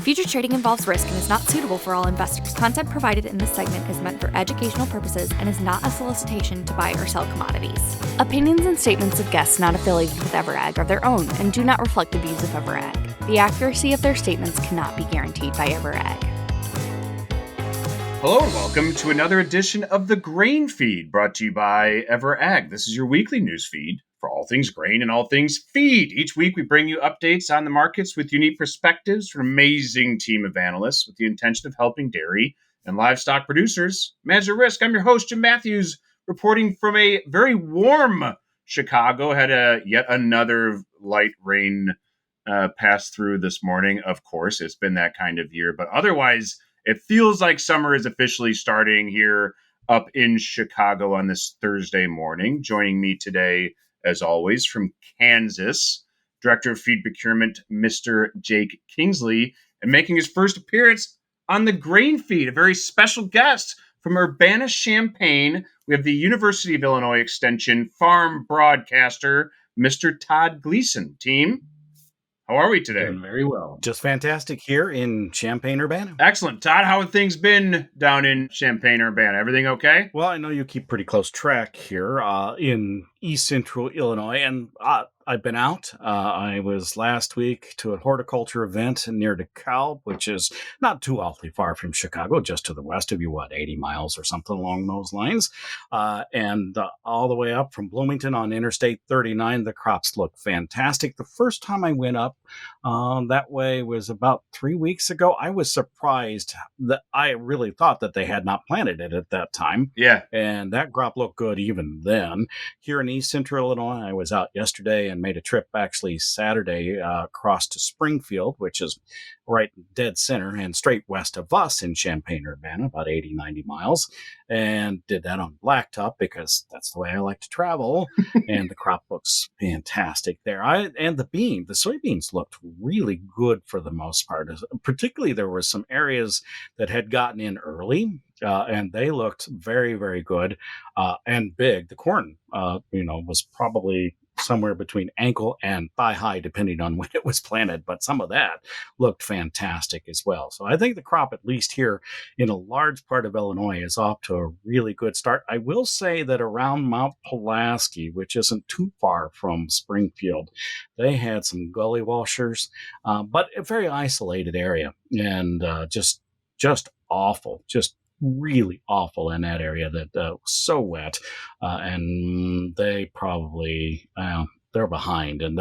Futures trading involves risk and is not suitable for all investors. Content provided in this segment is meant for educational purposes and is not a solicitation to buy or sell commodities. Opinions and statements of guests not affiliated with EverAg are their own and do not reflect the views of EverAg. The accuracy of their statements cannot be guaranteed by EverAg. Hello and welcome to another edition of the Grain Feed, brought to you by EverAg. This is your weekly news feed for all things grain and all things feed. Each week we bring you updates on the markets with unique perspectives from an amazing team of analysts with the intention of helping dairy and livestock producers manage their risk. I'm your host, Jim Matthews, reporting from a very warm Chicago. Had yet another light rain pass through this morning. Of course, it's been that kind of year, but otherwise it feels like summer is officially starting here up in Chicago on this Thursday morning. Joining me today, as always, from Kansas, Director of Feed Procurement, Mr. Jake Kingsley, and making his first appearance on the Grain Feed, a very special guest from Urbana-Champaign. We have the University of Illinois Extension farm broadcaster, Mr. Todd Gleason. Team, how are we today? Doing very well. Just fantastic here in Champaign-Urbana. Excellent. Todd, how have things been down in Champaign-Urbana? Everything okay? Well, I know you keep pretty close track here in East Central Illinois, and I've been out. I was last week to a horticulture event near DeKalb, which is not too awfully far from Chicago, just to the west of you, 80 miles or something along those lines. And all the way up from Bloomington on Interstate 39, the crops look fantastic. The first time I went up that way was about 3 weeks ago. I was surprised that I really thought that they had not planted it at that time. Yeah. And that crop looked good even then. Here in East Central Illinois, I was out yesterday and made a trip actually Saturday across to Springfield, which is right dead center and straight west of us in Champaign-Urbana, about 80, 90 miles, and did that on blacktop because that's the way I like to travel. And the crop looks fantastic there. And the soybeans looked really good for the most part. Particularly, there were some areas that had gotten in early, and they looked very, very good and big. The corn, was probably somewhere between ankle and thigh high, depending on when it was planted. But some of that looked fantastic as well. So I think the crop, at least here in a large part of Illinois, is off to a really good start. I will say that around Mount Pulaski, which isn't too far from Springfield, they had some gully washers, but a very isolated area and just awful, just really awful in that area that was so wet, and they probably they're behind, and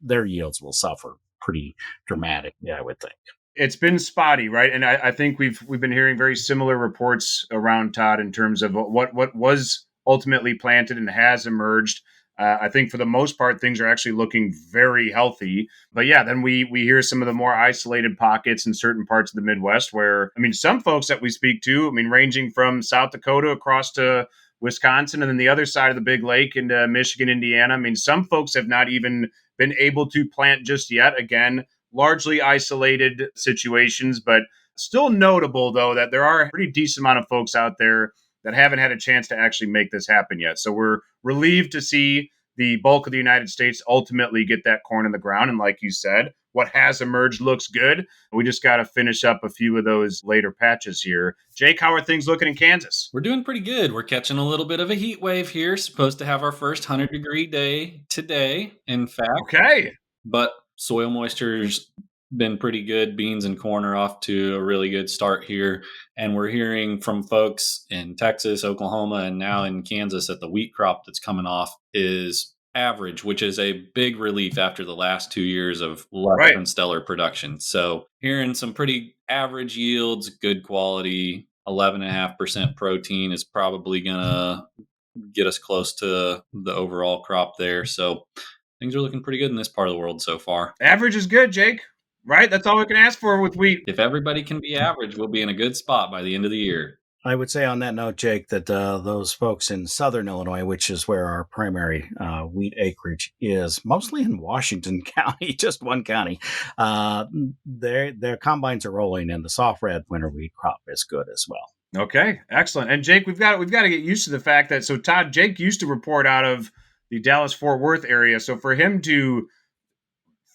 their yields will suffer pretty dramatically, I would think. It's been spotty, right? And I think we've been hearing very similar reports around, Todd, in terms of what was ultimately planted and has emerged. I think for the most part, things are actually looking very healthy. But yeah, then we hear some of the more isolated pockets in certain parts of the Midwest where, some folks that we speak to, ranging from South Dakota across to Wisconsin and then the other side of the big lake into Michigan, Indiana. Some folks have not even been able to plant just yet. Again, largely isolated situations, but still notable, though, that there are a pretty decent amount of folks out there that haven't had a chance to actually make this happen yet. So we're relieved to see the bulk of the United States ultimately get that corn in the ground. And like you said, what has emerged looks good. We just got to finish up a few of those later patches here. Jake, how are things looking in Kansas? We're doing pretty good. We're catching a little bit of a heat wave here. Supposed to have our first 100-degree day today, in fact. Okay. But soil moisture's been pretty good. Beans and corn are off to a really good start here. And we're hearing from folks in Texas, Oklahoma, and now in Kansas that the wheat crop that's coming off is average, which is a big relief after the last 2 years of less than stellar production. So hearing some pretty average yields, good quality, 11.5% protein is probably going to get us close to the overall crop there. So things are looking pretty good in this part of the world so far. Average is good, Jake. Right? That's all we can ask for with wheat. If everybody can be average, we'll be in a good spot by the end of the year. I would say on that note, Jake, that those folks in southern Illinois, which is where our primary wheat acreage is, mostly in Washington County, just one county, their combines are rolling, and the soft red winter wheat crop is good as well. Okay, excellent. And Jake, we've got to get used to the fact that, so Todd, Jake used to report out of the Dallas-Fort Worth area. So for him to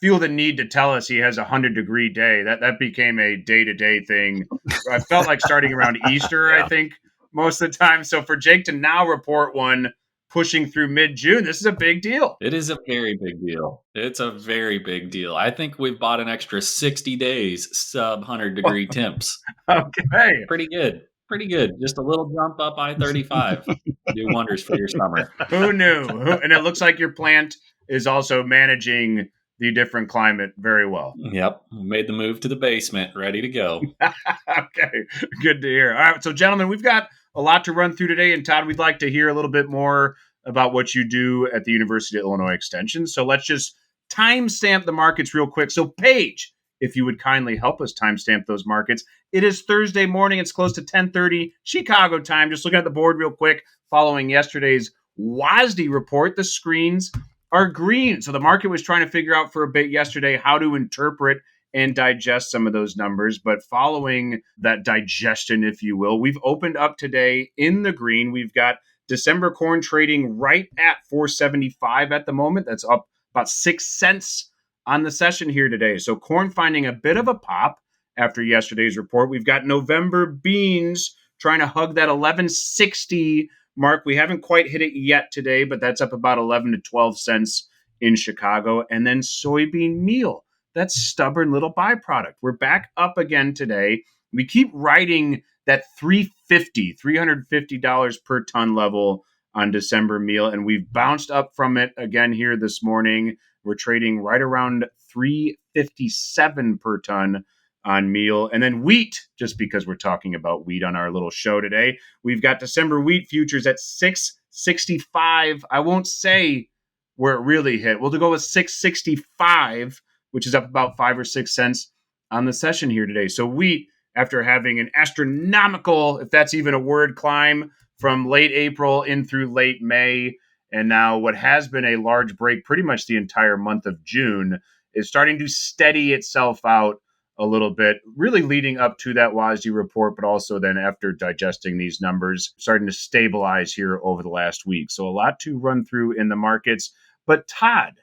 feel the need to tell us he has a 100-degree day. That became a day-to-day thing. I felt like starting around Easter, I think, most of the time. So for Jake to now report one pushing through mid-June, this is a big deal. It is a very big deal. It's a very big deal. I think we've bought an extra 60 days sub 100-degree temps. Okay. Pretty good. Pretty good. Just a little jump up I-35. Do wonders for your summer. Who knew? And it looks like your plant is also managing the different climate very well. Yep. Made the move to the basement, ready to go. Okay. Good to hear. All right. So, gentlemen, we've got a lot to run through today. And Todd, we'd like to hear a little bit more about what you do at the University of Illinois Extension. So let's just timestamp the markets real quick. So, Paige, if you would kindly help us timestamp those markets. It is Thursday morning. It's close to 10:30 Chicago time. Just looking at the board real quick, following yesterday's WASD report, the screens are green. So the market was trying to figure out for a bit yesterday how to interpret and digest some of those numbers. But following that digestion, if you will, we've opened up today in the green. We've got December corn trading right at 475 at the moment. That's up about 6 cents on the session here today. So corn finding a bit of a pop after yesterday's report. We've got November beans trying to hug that 1160 mark. We haven't quite hit it yet today, but that's up about 11 to 12 cents in Chicago. And then soybean meal, that stubborn little byproduct. We're back up again today. We keep riding that $350 per ton level on December meal, and we've bounced up from it again here this morning. We're trading right around $357 per ton on meal. And then wheat, just because we're talking about wheat on our little show today, we've got December wheat futures at 665. I won't say where it really hit. We'll go with 665, which is up about 5 or 6 cents on the session here today. So wheat, after having an astronomical, if that's even a word, climb from late April in through late May, and now what has been a large break pretty much the entire month of June, is starting to steady itself out a little bit, really leading up to that WASD report, but also then after digesting these numbers, starting to stabilize here over the last week. So a lot to run through in the markets. But Todd,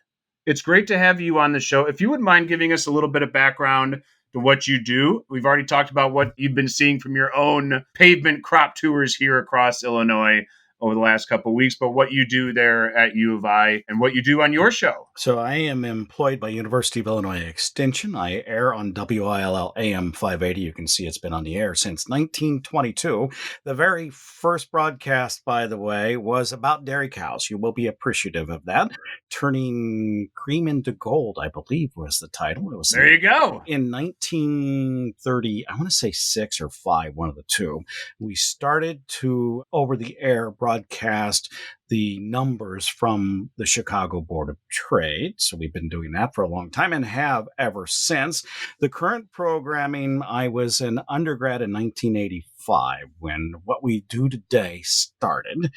it's great to have you on the show. If you wouldn't mind giving us a little bit of background to what you do. We've already talked about what you've been seeing from your own pavement crop tours here across Illinois over the last couple of weeks, but what you do there at U of I and what you do on your show. So I am employed by University of Illinois Extension. I air on WILL AM 580. You can see it's been on the air since 1922. The very first broadcast, by the way, was about dairy cows. You will be appreciative of that. Turning Cream into Gold, I believe, was the title. It was there you go. In 1930, I want to say 6 or 5, one of the two, we started to, over the air, broadcast the numbers from the Chicago Board of Trade. So we've been doing that for a long time and have ever since. The current programming, I was an undergrad in 1985 when what we do today started.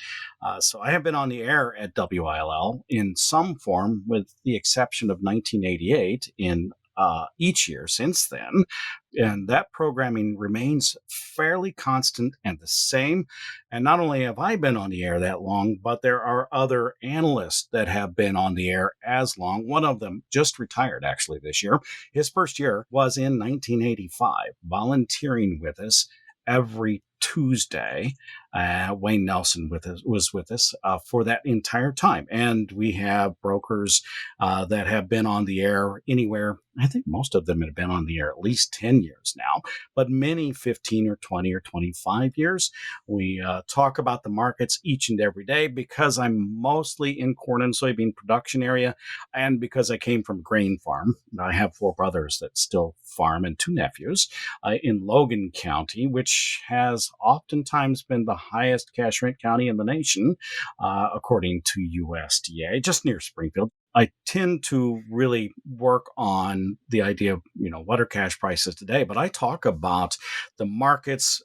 So I have been on the air at WILL in some form, with the exception of 1988 in each year since then. And that programming remains fairly constant and the same. And not only have I been on the air that long, but there are other analysts that have been on the air as long. One of them just retired actually this year. His first year was in 1985, volunteering with us every Tuesday. Wayne Nelson was with us for that entire time. And we have brokers that have been on the air anywhere. I think most of them have been on the air at least 10 years now, but many 15 or 20 or 25 years. We talk about the markets each and every day because I'm mostly in corn and soybean production area, and because I came from a grain farm. I have 4 brothers that still farm and 2 nephews in Logan County, which has oftentimes been the highest cash rent county in the nation, according to USDA, just near Springfield. I tend to really work on the idea of, what are cash prices today? But I talk about the markets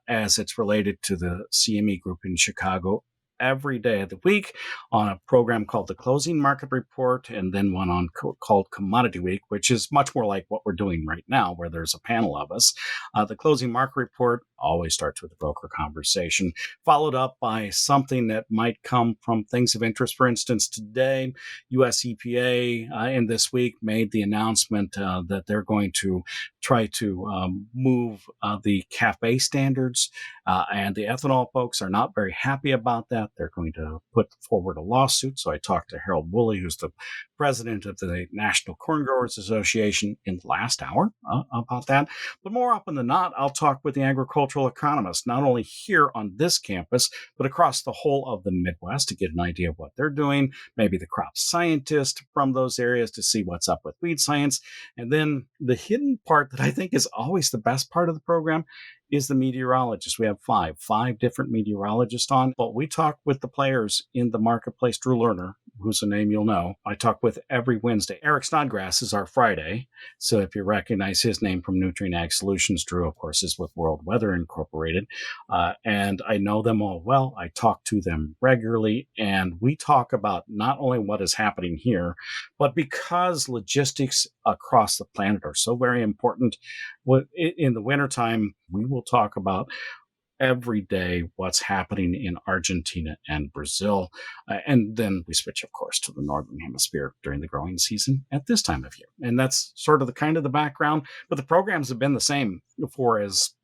as it's related to the CME group in Chicago every day of the week on a program called the Closing Market Report, and then one on called Commodity Week, which is much more like what we're doing right now, where there's a panel of us. The Closing Market Report always starts with a broker conversation, followed up by something that might come from things of interest. For instance, today, U.S. EPA in this week made the announcement that they're going to try to move the CAFE standards, and the ethanol folks are not very happy about that. They're going to put forward a lawsuit. So I talked to Harold Woolley, who's the president of the National Corn Growers Association, in the last hour about that. But more often than not, I'll talk with the agricultural economists, not only here on this campus, but across the whole of the Midwest, to get an idea of what they're doing, maybe the crop scientist from those areas to see what's up with weed science. And then the hidden part that I think is always the best part of the program is the meteorologist. We have five different meteorologists on, but we talk with the players in the marketplace. Drew Lerner, who's a name you'll know, I talk with every Wednesday. Eric Snodgrass is our Friday. So if you recognize his name from Nutrient Ag Solutions, Drew, of course, is with World Weather Incorporated. And I know them all well. I talk to them regularly, and we talk about not only what is happening here, but because logistics across the planet are so very important, in the wintertime, we will talk about every day what's happening in Argentina and Brazil. And then we switch, of course, to the Northern Hemisphere during the growing season at this time of year. And that's sort of the kind of the background. But the programs have been the same since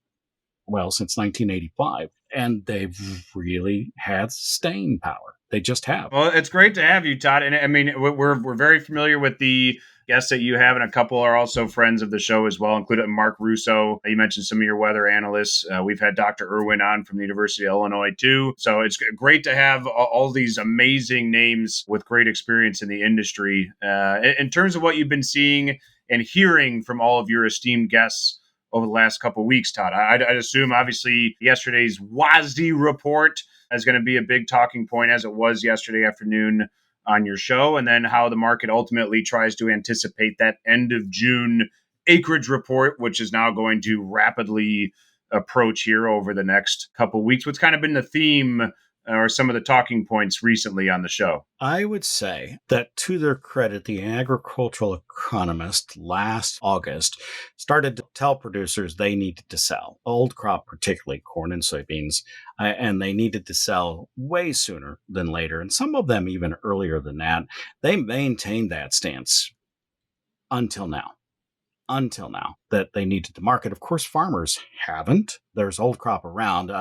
1985. And they've really had staying power. They just have. Well, it's great to have you, Todd. And I mean, we're very familiar with the guests that you have, and a couple are also friends of the show as well, including Mark Russo. You mentioned some of your weather analysts. We've had Dr. Irwin on from the University of Illinois, too. So it's great to have all these amazing names with great experience in the industry. In terms of what you've been seeing and hearing from all of your esteemed guests over the last couple of weeks, Todd, I'd assume, obviously, yesterday's WASDE report is going to be a big talking point, as it was yesterday afternoon on your show, and then how the market ultimately tries to anticipate that end of June acreage report, which is now going to rapidly approach here over the next couple of weeks. What's kind of been the theme or some of the talking points recently on the show? I would say that, to their credit, the agricultural economist last August started to tell producers they needed to sell old crop, particularly corn and soybeans, and they needed to sell way sooner than later, and some of them even earlier than that. They maintained that stance until now. That they needed to market. Of course, farmers haven't. There's old crop around.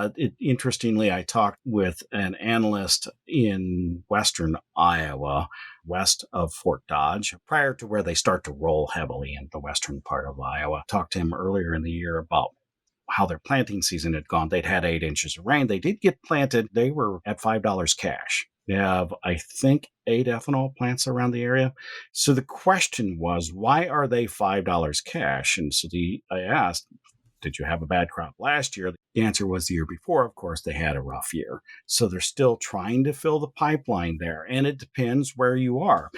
Interestingly, I talked with an analyst in western Iowa, west of Fort Dodge, prior to where they start to roll heavily in the western part of Iowa. Talked to him earlier in the year about how their planting season had gone. They'd had 8 inches of rain. They did get planted. They were at $5 cash. They have, I think, 8 ethanol plants around the area. So the question was, why are they $5 cash? And so I asked, did you have a bad crop last year? The answer was the year before, of course, they had a rough year. So they're still trying to fill the pipeline there. And it depends where you are.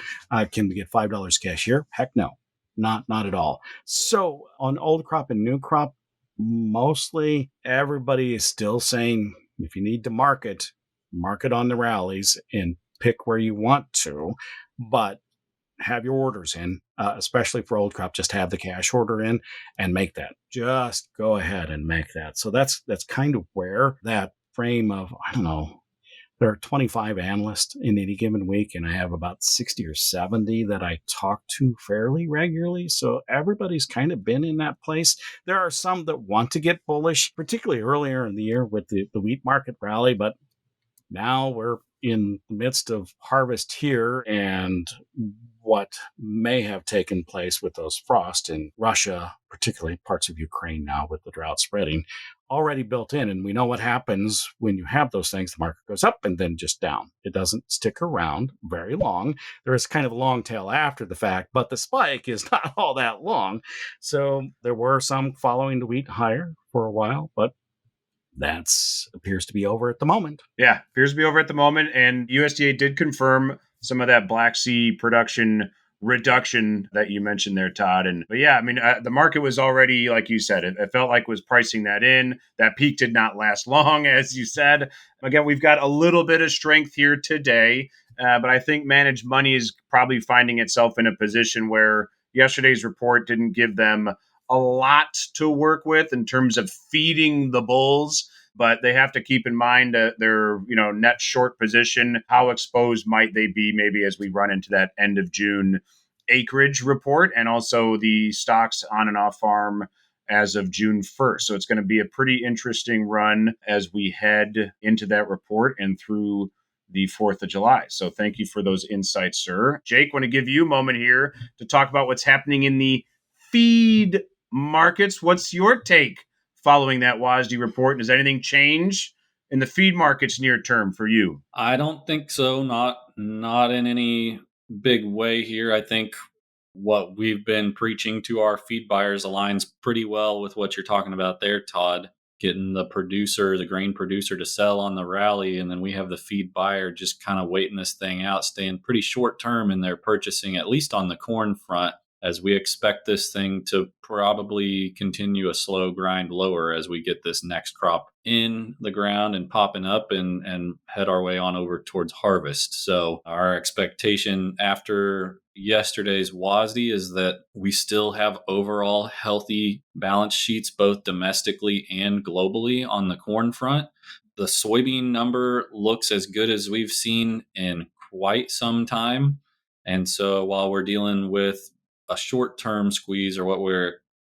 Can we get $5 cash here? Heck no, not at all. So on old crop and new crop, mostly everybody is still saying, if you need to market on the rallies and pick where you want to, but have your orders in, especially for old crop. Just have the cash order in and make that. Just go ahead and make that. So that's kind of where that frame of, I don't know, there are 25 analysts in any given week, and I have about 60 or 70 that I talk to fairly regularly. So everybody's kind of been in that place. There are some that want to get bullish, particularly earlier in the year with the wheat market rally, but now we're in the midst of harvest here, and what may have taken place with those frosts in Russia, particularly parts of Ukraine now with the drought spreading, already built in. And we know what happens when you have those things. The market goes up and then just down. It doesn't stick around very long. There is kind of a long tail after the fact, but the spike is not all that long. So there were some following the wheat higher for a while, but that appears to be over at the moment. Yeah, appears to be over at the moment. And USDA did confirm some of that Black Sea production reduction that you mentioned there, Todd. But yeah, I mean, the market was already, like you said, it felt like was pricing that in. That peak did not last long, as you said. Again, we've got a little bit of strength here today, but I think managed money is probably finding itself in a position where yesterday's report didn't give them a lot to work with in terms of feeding the bulls, but they have to keep in mind their net short position. How exposed might they be maybe as we run into that end of June acreage report, and also the stocks on and off farm as of June 1st. So it's going to be a pretty interesting run as we head into that report and through the 4th of July. So thank you for those insights, sir. Jake, want to give you a moment here to talk about what's happening in the feed markets. What's your take following that WASDE report? Does anything change in the feed markets near term for you? I don't think so. Not in any big way here. I think what we've been preaching to our feed buyers aligns pretty well with what you're talking about there, Todd. Getting the grain producer to sell on the rally, and then we have the feed buyer just kind of waiting this thing out, staying pretty short term in their purchasing, at least on the corn front, as we expect this thing to probably continue a slow grind lower as we get this next crop in the ground and popping up and head our way on over towards harvest. So our expectation after yesterday's WASDE is that we still have overall healthy balance sheets, both domestically and globally on the corn front. The soybean number looks as good as we've seen in quite some time. And so while we're dealing with a short-term squeeze, or what we're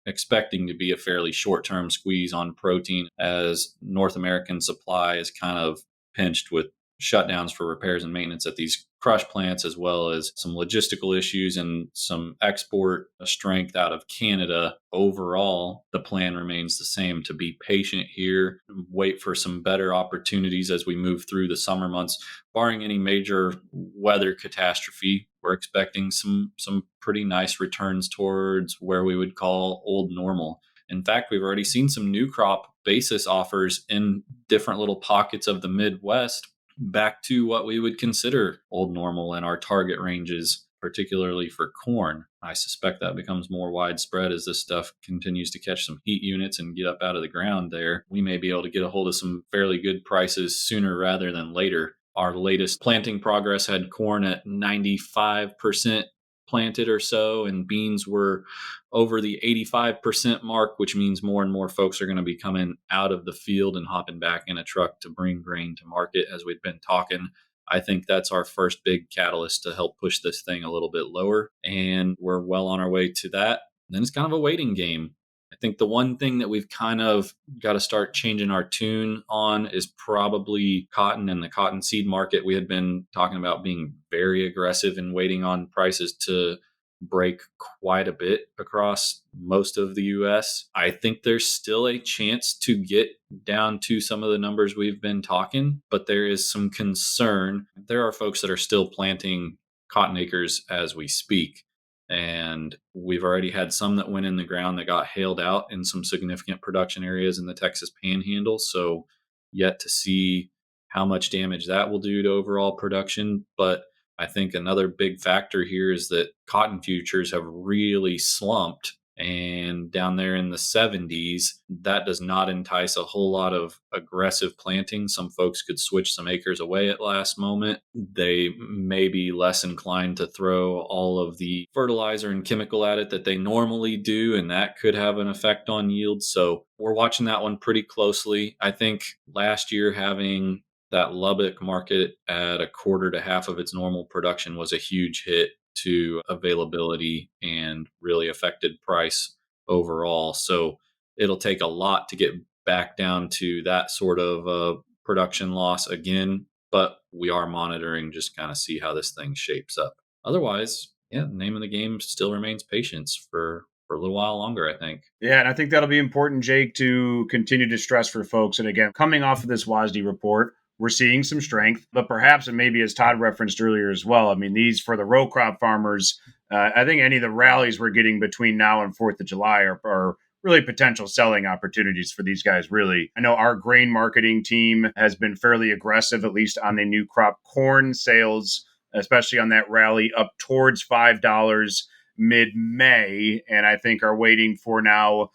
expecting to be a fairly short-term squeeze on protein, as North American supply is kind of pinched with shutdowns for repairs and maintenance at these crush plants, as well as some logistical issues and some export strength out of Canada. Overall, the plan remains the same: to be patient here, wait for some better opportunities as we move through the summer months. Barring any major weather catastrophe, we're expecting some pretty nice returns towards where we would call old normal. In fact, we've already seen some new crop basis offers in different little pockets of the Midwest back to what we would consider old normal in our target ranges, particularly for corn. I suspect that becomes more widespread as this stuff continues to catch some heat units and get up out of the ground there. We may be able to get a hold of some fairly good prices sooner rather than later. Our latest planting progress had corn at 95% planted or so, and beans were over the 85% mark, which means more and more folks are going to be coming out of the field and hopping back in a truck to bring grain to market, as we've been talking. I think that's our first big catalyst to help push this thing a little bit lower, and we're well on our way to that. Then it's kind of a waiting game. I think the one thing that we've kind of got to start changing our tune on is probably cotton and the cottonseed market. We had been talking about being very aggressive and waiting on prices to break quite a bit across most of the US. I think there's still a chance to get down to some of the numbers we've been talking, but there is some concern. There are folks that are still planting cotton acres as we speak. And we've already had some that went in the ground that got hailed out in some significant production areas in the Texas Panhandle. So yet to see how much damage that will do to overall production. But I think another big factor here is that cotton futures have really slumped, and down there in the 70s, that does not entice a whole lot of aggressive planting. Some folks could switch some acres away at last moment. They may be less inclined to throw all of the fertilizer and chemical at it that they normally do, and that could have an effect on yield. So we're watching that one pretty closely. I think last year having that Lubbock market at a quarter to half of its normal production was a huge hit to availability and really affected price overall. So it'll take a lot to get back down to that sort of production loss again, but we are monitoring, just kind of see how this thing shapes up. Otherwise, yeah, the name of the game still remains patience for a little while longer, I think. Yeah, and I think that'll be important, Jake, to continue to stress for folks. And again, coming off of this WASDE report, we're seeing some strength, but perhaps, and maybe as Todd referenced earlier as well, I mean, these for the row crop farmers, I think any of the rallies we're getting between now and 4th of July are really potential selling opportunities for these guys, really. I know our grain marketing team has been fairly aggressive, at least on the new crop corn sales especially on that rally up towards $5 mid-May, and I think are waiting for now,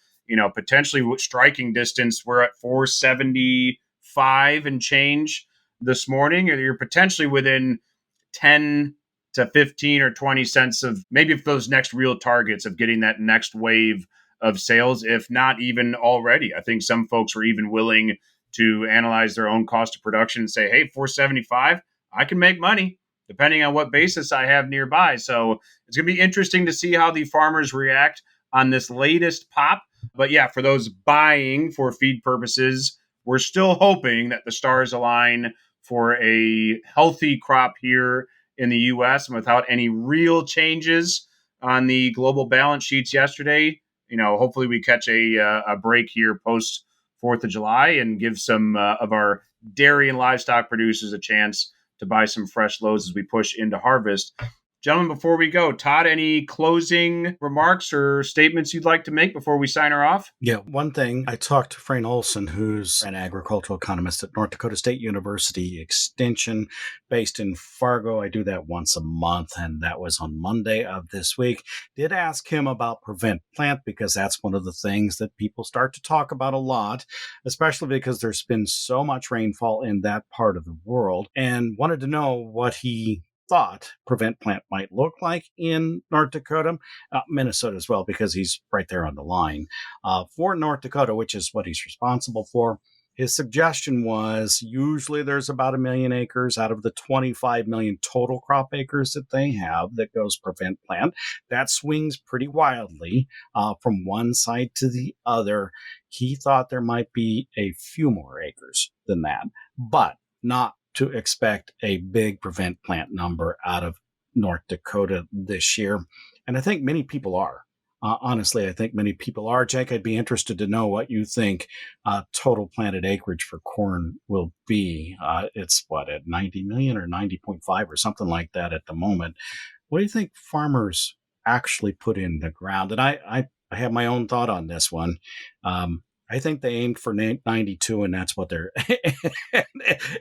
potentially striking distance. We're at 475 and change this morning, or you're potentially within 10 to 15 or 20 cents of maybe those next real targets of getting that next wave of sales, if not even already. I think some folks were even willing to analyze their own cost of production and say, hey, 475, I can make money depending on what basis I have nearby. So it's going to be interesting to see how the farmers react on this latest pop. But yeah, for those buying for feed purposes, we're still hoping that the stars align for a healthy crop here in the U.S. and without any real changes on the global balance sheets yesterday. Hopefully we catch a break here post 4th of July and give some of our dairy and livestock producers a chance to buy some fresh loads as we push into harvest. Gentlemen, before we go, Todd, any closing remarks or statements you'd like to make before we sign her off? Yeah, one thing. I talked to Frayne Olson, who's an agricultural economist at North Dakota State University Extension based in Fargo. I do that once a month, and that was on Monday of this week. Did ask him about prevent plant because that's one of the things that people start to talk about a lot, especially because there's been so much rainfall in that part of the world, and wanted to know what he thought prevent plant might look like in North Dakota, Minnesota as well, because he's right there on the line. For North Dakota, which is what he's responsible for, his suggestion was usually there's about 1 million acres out of the 25 million total crop acres that they have that goes prevent plant. That swings pretty wildly from one side to the other. He thought there might be a few more acres than that, but not to expect a big prevent plant number out of North Dakota this year. And I think many people are. Honestly, I think many people are. Jake, I'd be interested to know what you think total planted acreage for corn will be. It's at 90 million or 90.5 or something like that at the moment. What do you think farmers actually put in the ground? And I have my own thought on this one. I think they aimed for 92, and that's what they're.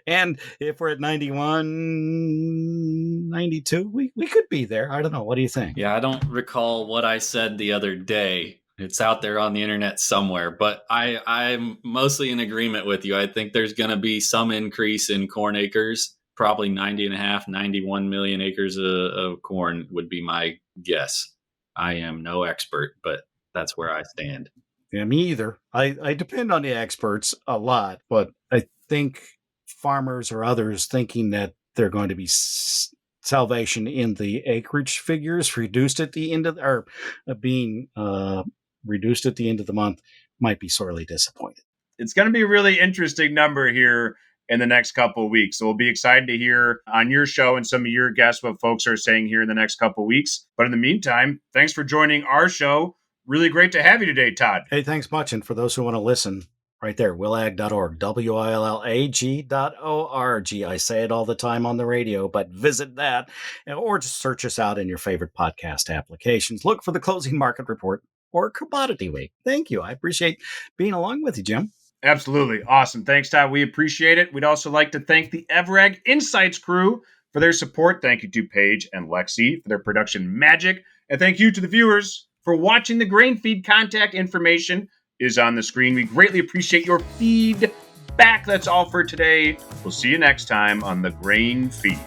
And if we're at 91, 92, we could be there. I don't know. What do you think? Yeah, I don't recall what I said the other day. It's out there on the internet somewhere, but I'm mostly in agreement with you. I think there's going to be some increase in corn acres, probably 90 and a half, 91 million acres of corn would be my guess. I am no expert, but that's where I stand. Yeah, me either. I depend on the experts a lot, but I think farmers or others thinking that they're going to be salvation in the acreage figures reduced at the end of being reduced at the end of the month might be sorely disappointed. It's going to be a really interesting number here in the next couple of weeks. So we'll be excited to hear on your show and some of your guests what folks are saying here in the next couple of weeks. But in the meantime, thanks for joining our show. Really great to have you today, Todd. Hey, thanks much. And for those who want to listen, right there, willag.org, willag.org. I say it all the time on the radio, but visit that or just search us out in your favorite podcast applications. Look for the closing market report or commodity week. Thank you. I appreciate being along with you, Jim. Absolutely. Awesome. Thanks, Todd. We appreciate it. We'd also like to thank the EverAg Insights crew for their support. Thank you to Paige and Lexi for their production magic. And thank you to the viewers for watching. The grain feed. Contact information is on the screen. We greatly appreciate your feedback. That's all for today. We'll see you next time on the Grain Feed.